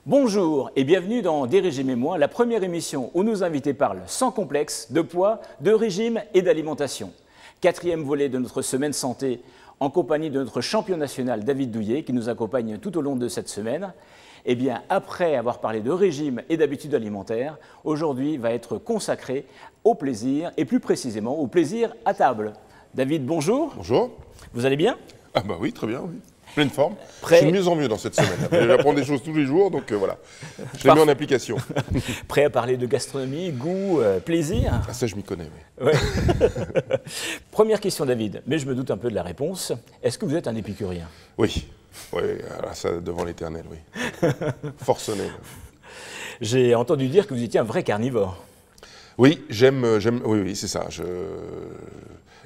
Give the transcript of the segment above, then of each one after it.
Bonjour et bienvenue dans Des régimes et moi, la première émission où nos invités parlent sans complexe de poids, de régime et d'alimentation. Quatrième volet de notre semaine santé en compagnie de notre champion national David Douillet qui nous accompagne tout au long de cette semaine. Eh bien, après avoir parlé de régime et d'habitudes alimentaires, aujourd'hui va être consacré au plaisir et plus précisément au plaisir à table. David, bonjour. Bonjour. Vous allez bien? Ah bah oui, très bien, oui. Pleine forme. Prêt... Je suis de mieux en mieux dans cette semaine. J'apprends des choses tous les jours, donc voilà. Je l'ai mis en application. Prêt à parler de gastronomie, goût, plaisir? Ah, ça, je m'y connais, oui. Ouais. Première question, David, mais je me doute un peu de la réponse. Est-ce que vous êtes un épicurien? Oui. Oui, alors ça, devant l'éternel, oui. Forcené. J'ai entendu dire que vous étiez un vrai carnivore. Oui, oui, c'est ça.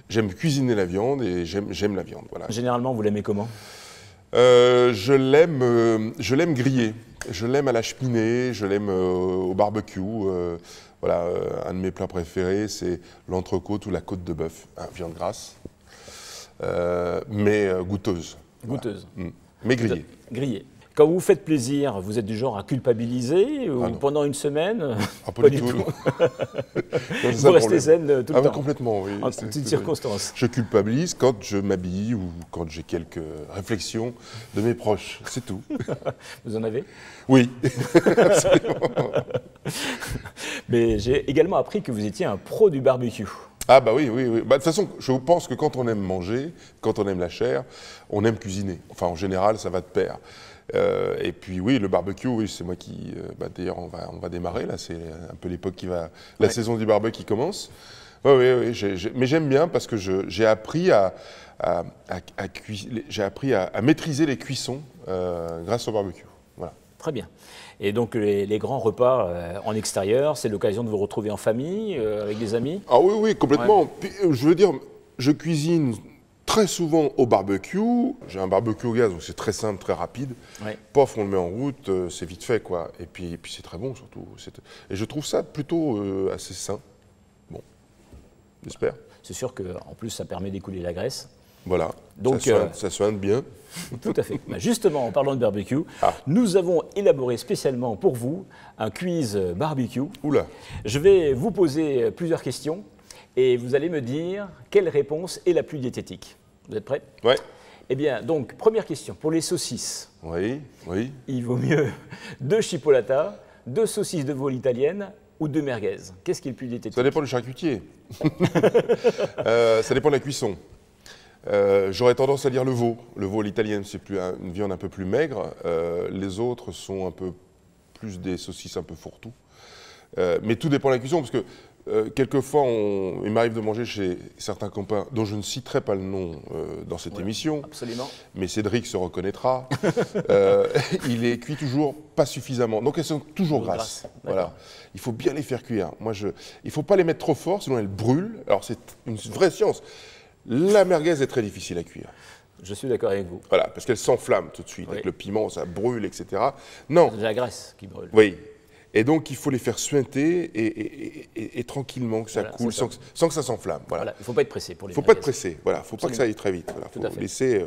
J'aime cuisiner la viande et j'aime la viande, voilà. Généralement, vous l'aimez comment? Je l'aime grillé. Je l'aime à la cheminée, je l'aime au barbecue. Voilà, un de mes plats préférés, c'est l'entrecôte ou la côte de bœuf, hein, viande grasse, mais goûteuse. Goûteuse. Voilà. Mais grillée. Grillée. Quand vous faites plaisir, vous êtes du genre à culpabiliser ou pendant une semaine? Pas du tout. Vous restez zen tout le temps? Complètement, oui. En toutes circonstances. Je culpabilise quand je m'habille ou quand j'ai quelques réflexions de mes proches, c'est tout. Vous en avez? Oui, absolument. Mais j'ai également appris que vous étiez un pro du barbecue. Ah bah oui. Bah, de toute façon, je pense que quand on aime manger, quand on aime la chair, on aime cuisiner. Enfin, en général, ça va de pair. Et puis oui, le barbecue, oui, c'est moi qui... d'ailleurs, on va démarrer, là, c'est un peu l'époque qui va... La saison du barbecue qui commence. Oui, mais j'aime bien parce que j'ai appris à maîtriser les cuissons grâce au barbecue. Voilà. Très bien. Et donc les grands repas en extérieur, c'est l'occasion de vous retrouver en famille, avec des amis? Ah oui, complètement. Ouais. Puis, je veux dire, je cuisine très souvent au barbecue. J'ai un barbecue au gaz, donc c'est très simple, très rapide. Ouais. Pof, on le met en route, c'est vite fait, quoi. Et puis c'est très bon, surtout. Et je trouve ça plutôt assez sain. Bon, j'espère. C'est sûr qu'en plus, ça permet d'écouler la graisse. Voilà, donc, ça soigne bien. Tout à fait. Justement, en parlant de barbecue, nous avons élaboré spécialement pour vous un quiz barbecue. Oula. Je vais vous poser plusieurs questions et vous allez me dire quelle réponse est la plus diététique. Vous êtes prêts? Oui. Eh bien, donc, première question. Pour les saucisses, oui. Il vaut mieux 2 chipolata, 2 saucisses de veau à l'italienne ou 2 merguez. Qu'est-ce qui est le plus diététique? Ça dépend du charcutier. Ça dépend de la cuisson. J'aurais tendance à dire le veau. Le veau à l'italienne, c'est une viande un peu plus maigre. Les autres sont un peu plus des saucisses un peu fourre-tout. Mais tout dépend de la cuisson, parce que quelquefois, il m'arrive de manger chez certains copains, dont je ne citerai pas le nom dans cette émission. Absolument. Mais Cédric se reconnaîtra. Il les cuit toujours pas suffisamment. Donc elles sont toujours grasses. Voilà. Il faut bien les faire cuire. Il ne faut pas les mettre trop fort, sinon elles brûlent. Alors c'est une vraie science. La merguez est très difficile à cuire. Je suis d'accord avec vous. Voilà, parce qu'elle s'enflamme tout de suite. Oui. Avec le piment, ça brûle, etc. Non. C'est la graisse qui brûle. Oui. Et donc, il faut les faire suinter et tranquillement, que ça coule, sans que ça s'enflamme. Voilà. Il ne faut pas être pressé pour les merguez. Il ne faut pas être pressé. Voilà. Il ne faut pas que ça aille très vite. Voilà. Il faut laisser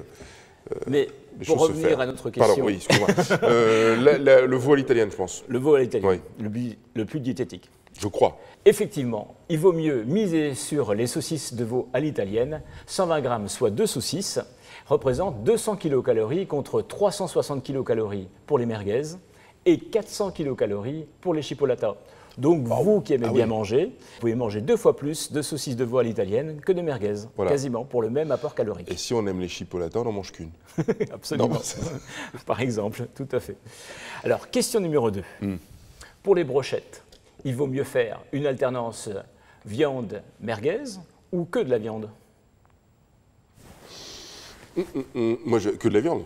Mais pour revenir à notre question... Pardon, oui, excuse-moi. Le veau à l'italienne, je pense. Le veau à l'italienne, le plus diététique. Je crois. Effectivement, il vaut mieux miser sur les saucisses de veau à l'italienne. 120 grammes, soit 2 saucisses, représentent 200 kcal contre 360 kcal pour les merguez et 400 kcal pour les chipolatas. Donc vous qui aimez bien manger, vous pouvez manger 2 fois plus de saucisses de veau à l'italienne que de merguez, quasiment pour le même apport calorique. Et si on aime les chipolatas, on n'en mange qu'une. Absolument. Par exemple, tout à fait. Alors, question numéro 2. Pour les brochettes, il vaut mieux faire une alternance viande merguez ou que de la viande? Moi, que de la viande.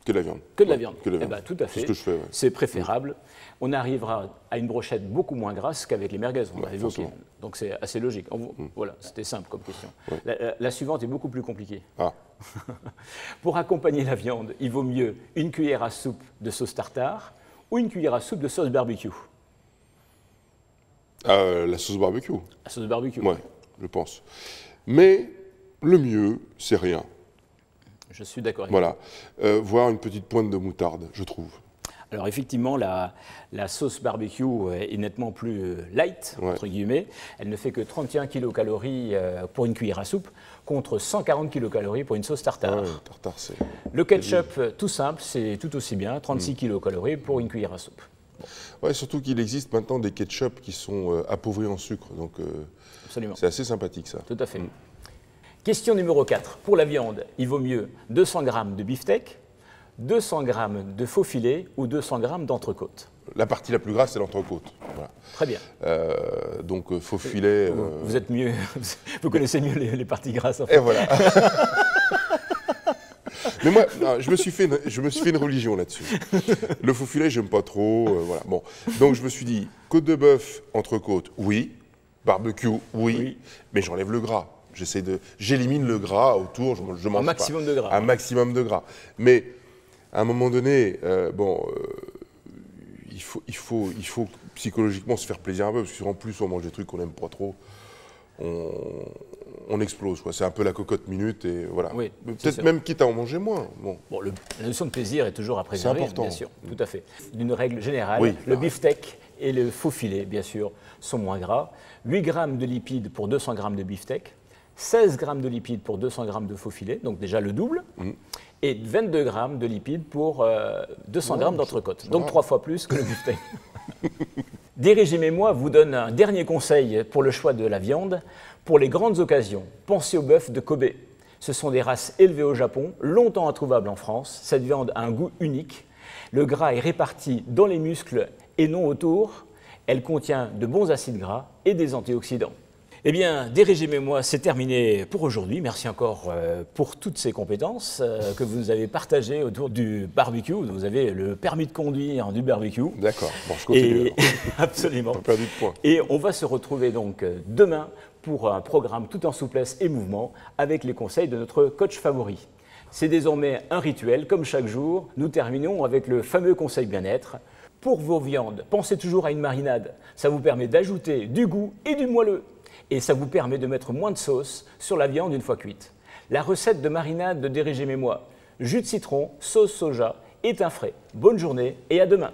Que de la viande. Que de la viande. Que de la viande. Eh ben, tout à fait. C'est ce que je fais. C'est préférable. On arrivera à une brochette beaucoup moins grasse qu'avec les merguez. On l'a évoqué. Donc c'est assez logique. Voilà, c'était simple comme question. La suivante est beaucoup plus compliquée. Pour accompagner la viande, il vaut mieux une cuillère à soupe de sauce tartare ou une cuillère à soupe de sauce barbecue? La sauce barbecue. La sauce barbecue. Oui, je pense. Mais le mieux, c'est rien. Je suis d'accord avec vous. Voilà. Voire une petite pointe de moutarde, je trouve. Alors effectivement, la sauce barbecue est nettement plus light, entre guillemets. Elle ne fait que 31 kilocalories pour une cuillère à soupe, contre 140 kilocalories pour une sauce tartare. Ouais, tartare, c'est... Le ketchup, tout simple, c'est tout aussi bien, 36 kilocalories pour une cuillère à soupe. Ouais, surtout qu'il existe maintenant des ketchup qui sont appauvris en sucre, donc c'est assez sympathique ça. Tout à fait. Question numéro 4. Pour la viande, il vaut mieux 200 g de beefsteak, 200 g de faux filet ou 200 g d'entrecôte. La partie la plus grasse, c'est l'entrecôte. Voilà. Très bien. Donc faux filet... Vous êtes mieux, vous connaissez mieux les parties grasses. En fait. Et voilà. Mais moi, non, je me suis fait une religion là-dessus. Le faux filet, j'aime pas trop. Voilà. Bon. Donc je me suis dit, côte de bœuf, entrecôte, oui. Barbecue, oui. Mais j'enlève le gras. J'élimine le gras autour. Je mange un maximum de gras. Un maximum de gras. Mais à un moment donné, il faut psychologiquement se faire plaisir un peu, parce qu'en plus on mange des trucs qu'on n'aime pas trop, on explose. C'est un peu la cocotte minute et voilà. Oui, peut-être même quitte à en manger moins. Bon, la notion de plaisir est toujours à préserver, c'est important. Bien sûr, tout à fait. D'une règle générale, le beefsteak et le faux filet, bien sûr, sont moins gras. 8 g de lipides pour 200 g de beefsteak, 16 g de lipides pour 200 g de faux filet, donc déjà le double. Et 22 g de lipides pour 200 g d'entrecôte. Donc 3 fois plus que le beefsteak. Des régimes et moi vous donne un dernier conseil pour le choix de la viande. Pour les grandes occasions, pensez au bœuf de Kobe. Ce sont des races élevées au Japon, longtemps introuvables en France. Cette viande a un goût unique. Le gras est réparti dans les muscles et non autour. Elle contient de bons acides gras et des antioxydants. Eh bien, des régimes et moi, c'est terminé pour aujourd'hui. Merci encore pour toutes ces compétences que vous nous avez partagées autour du barbecue. Vous avez le permis de conduire du barbecue. D'accord, bon, je continue. Absolument. On a perdu de points. Et on va se retrouver donc demain pour un programme tout en souplesse et mouvement avec les conseils de notre coach favori. C'est désormais un rituel, comme chaque jour. Nous terminons avec le fameux conseil bien-être. Pour vos viandes, pensez toujours à une marinade. Ça vous permet d'ajouter du goût et du moelleux. Et ça vous permet de mettre moins de sauce sur la viande une fois cuite. La recette de marinade de Des régimes et moi, jus de citron, sauce soja, est un frais. Bonne journée et à demain.